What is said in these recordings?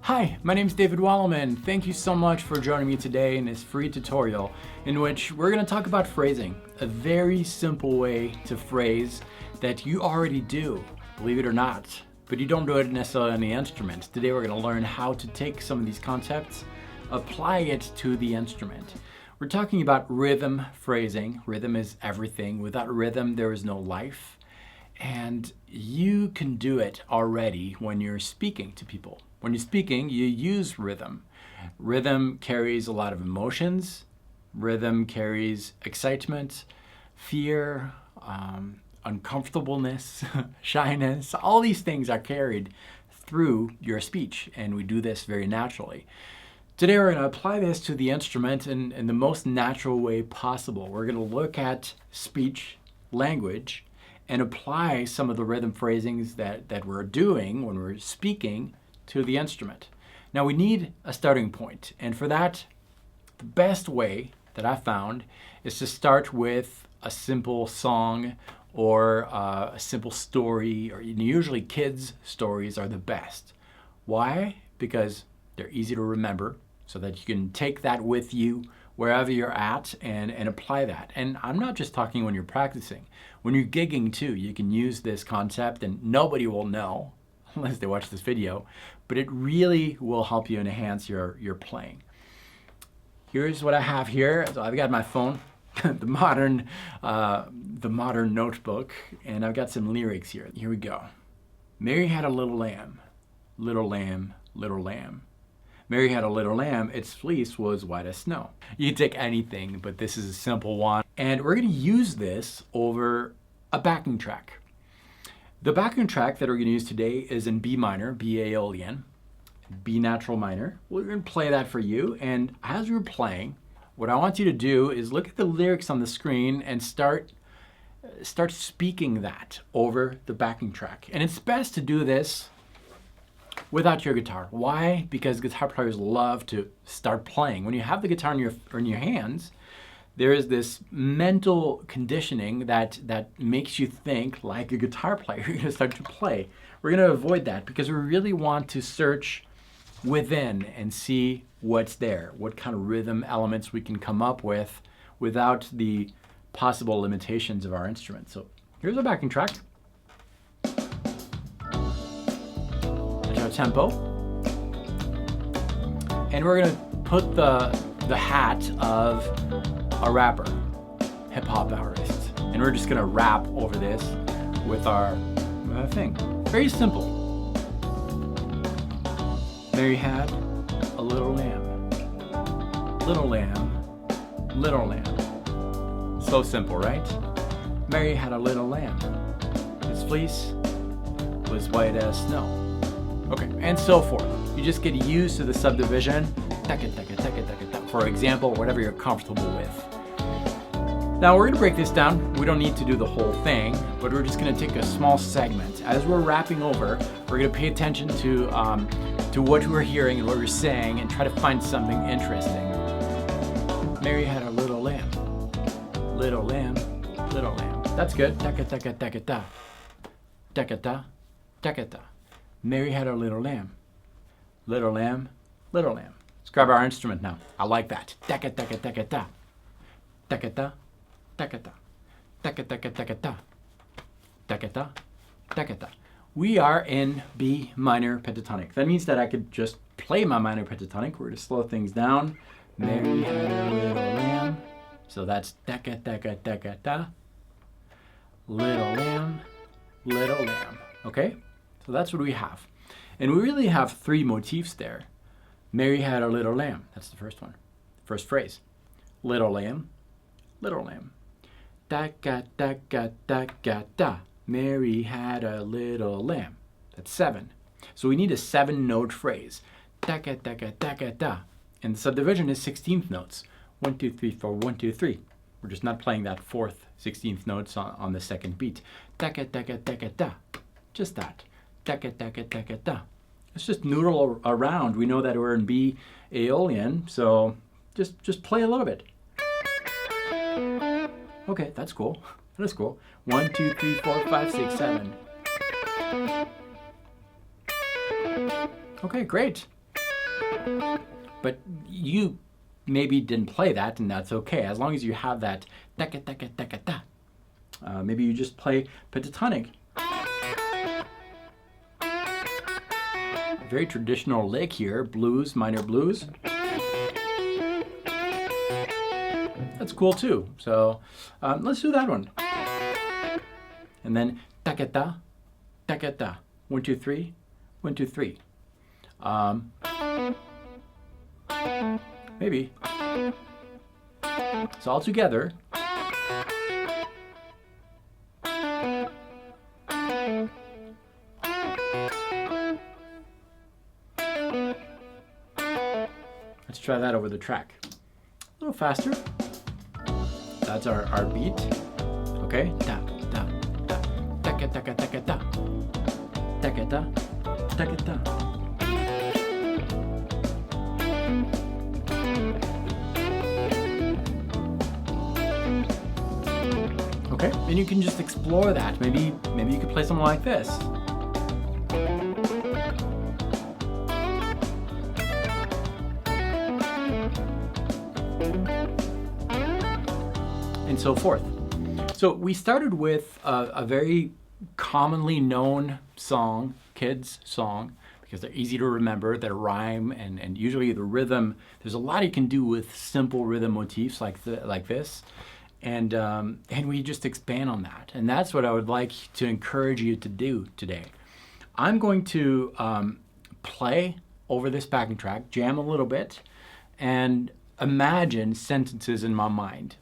Hi, my name is David Wallerman. Thank you so much for joining me today in this free tutorial in which we're going to talk about phrasing, a very simple way to phrase that you already do, believe it or not, but you don't do it necessarily on the instrument. Today we're going to learn how to take some of these concepts, apply it to the instrument. We're talking about rhythm phrasing. Rhythm is everything. Without rhythm, there is no life. And you can do it already when you're speaking to people. When you're speaking, you use rhythm. Rhythm carries a lot of emotions. Rhythm carries excitement, fear, uncomfortableness, shyness. All these things are carried through your speech, and we do this very naturally. Today we're going to apply this to the instrument in the most natural way possible. We're going to look at speech, language, and apply some of the rhythm phrasings that we're doing when we're speaking to the instrument. Now we need a starting point, and for that, the best way that I found is to start with a simple song or a simple story, or usually kids' stories are the best. Why? Because they're easy to remember, so that you can take that with you wherever you're at and apply that. And I'm not just talking when you're practicing. When you're gigging too, you can use this concept and nobody will know unless they watch this video, but it really will help you enhance your playing. Here's what I have here. So I've got my phone, the modern notebook, and I've got some lyrics here. Here we go. Mary had a little lamb, little lamb, little lamb. Mary had a little lamb, its fleece was white as snow. You can take anything, but this is a simple one. And we're going to use this over a backing track. The backing track that we're going to use today is in B minor, B Aeolian, B natural minor. We're going to play that for you. And as we're playing, what I want you to do is look at the lyrics on the screen and start speaking that over the backing track. And it's best to do this without your guitar. Why? Because guitar players love to start playing. When you have the guitar in your hands, there is this mental conditioning that makes you think like a guitar player. You're going to start to play. We're going to avoid that because we really want to search within and see what's there, what kind of rhythm elements we can come up with without the possible limitations of our instrument. So here's our backing track. Tempo, and we're going to put the hat of a rapper, hip-hop artist, and we're just going to rap over this with our thing. Very simple. Mary had a little lamb, little lamb, little lamb. So simple, right? Mary had a little lamb. Its fleece was white as snow. Okay, and so forth. You just get used to the subdivision, for example, whatever you're comfortable with. Now we're going to break this down. We don't need to do the whole thing, but we're just going to take a small segment. As we're rapping over, we're going to pay attention to what we're hearing and what we're saying and try to find something interesting. Mary had a little lamb, little lamb, little lamb. That's good. Mary had a little lamb. Little lamb, little lamb. Let's grab our instrument now. I like that. Takata. Takata. Takata. Takata. Takata. Takata. We are in B minor pentatonic. That means that I could just play my minor pentatonic. We're going to slow things down. Mary had a little lamb. So that's takata. Little lamb, little lamb. Okay? So that's what we have. And we really have three motifs there. Mary had a little lamb. That's the first one. First phrase. Little lamb, little lamb. Da-ga-da-ga-da-ga-da. Mary had a little lamb. That's 7. So we need a 7-note phrase. Da-ga-da-ga-da-ga-da. And the subdivision is 16th notes. 1, 2, 3, 4, 1, 2, 3. We're just not playing that 4th 16th notes on the second beat. Da-ga-da-ga-da-ga-da. Just that. Da-ga-da-ga-da-ga-da. Let's just noodle around. We know that we're in B Aeolian, so just play a little bit. Okay, that's cool. That's cool. 1, 2, 3, 4, 5, 6, 7. Okay, great. But you maybe didn't play that, and that's okay, as long as you have that taka taka taka ta. Maybe you just play pentatonic. Very traditional lick here, blues, minor blues. That's cool too. So let's do that one. And then taka ta, taka ta. 1, 2, 3, 1, 2, 3. Maybe. So all together. Let's try that over the track. A little faster. That's our beat. Okay. Ta ta ta taka taka taka ta taka ta taka ta. Okay, and you can just explore that. Maybe you could play something like this. And so forth. So we started with a very commonly known song, kids' song, because they're easy to remember, they rhyme, and usually the rhythm, there's a lot you can do with simple rhythm motifs like this. And we just expand on that. And that's what I would like to encourage you to do today. I'm going to play over this backing track, jam a little bit, and imagine sentences in my mind.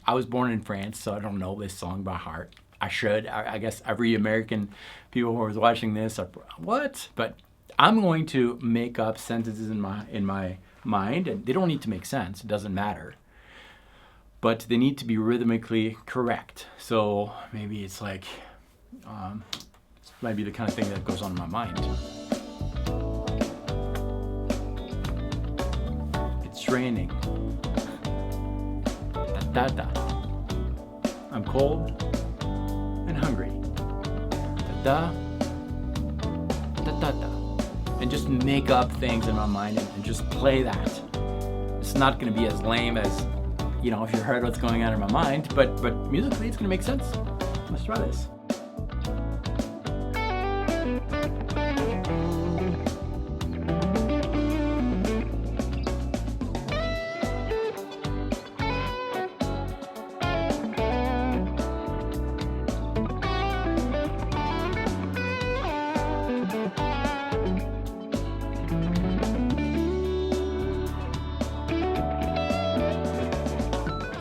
I was born in France, so I don't know this song by heart. I should. I guess every American people who is watching this are, what? But I'm going to make up sentences in my mind, and they don't need to make sense. It doesn't matter. But they need to be rhythmically correct. So maybe it's like, this might be the kind of thing that goes on in my mind. It's raining. Da, da, da. I'm cold and hungry. Da, da, da, da, da. And just make up things in my mind and just play that. It's not going to be as lame as, you know, if you heard what's going on in my mind, but musically it's going to make sense. Let's try this.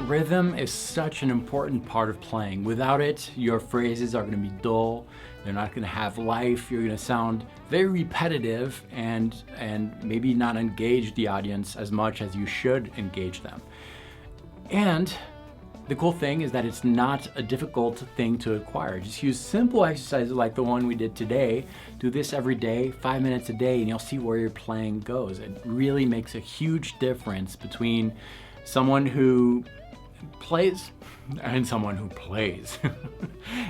Rhythm is such an important part of playing. Without it, your phrases are going to be dull. They're not going to have life. You're going to sound very repetitive and maybe not engage the audience as much as you should engage them. And the cool thing is that it's not a difficult thing to acquire. Just use simple exercises like the one we did today. Do this every day, 5 minutes a day, and you'll see where your playing goes. It really makes a huge difference between someone who plays and someone who plays.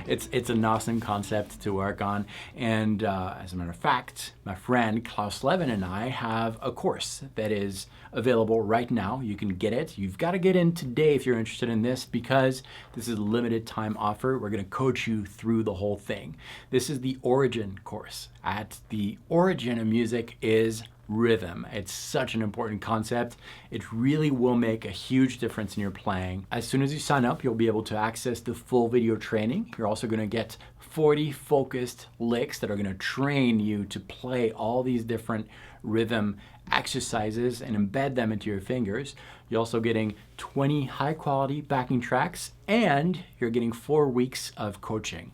It's an awesome concept to work on, and as a matter of fact, my friend Klaus Levin and I have a course that is available right now. You can get it. You've got to get in today if you're interested in this, because this is a limited time offer. We're going to coach you through the whole thing. This is the origin course. At the origin of music is rhythm. It's such an important concept. It really will make a huge difference in your playing. As soon as you sign up, you'll be able to access the full video training. You're also going to get 40 focused licks that are going to train you to play all these different rhythm exercises and embed them into your fingers. You're also getting 20 high quality backing tracks, and you're getting 4 weeks of coaching.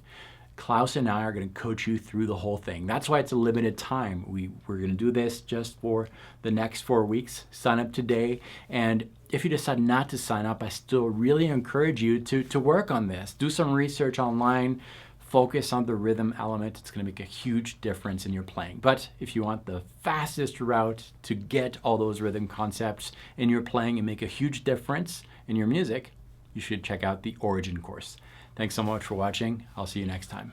Klaus and I are going to coach you through the whole thing. That's why it's a limited time. We're going to do this just for the next 4 weeks. Sign up today. And if you decide not to sign up, I still really encourage you to work on this. Do some research online. Focus on the rhythm element. It's going to make a huge difference in your playing. But if you want the fastest route to get all those rhythm concepts in your playing and make a huge difference in your music, you should check out the Origin course. Thanks so much for watching. I'll see you next time.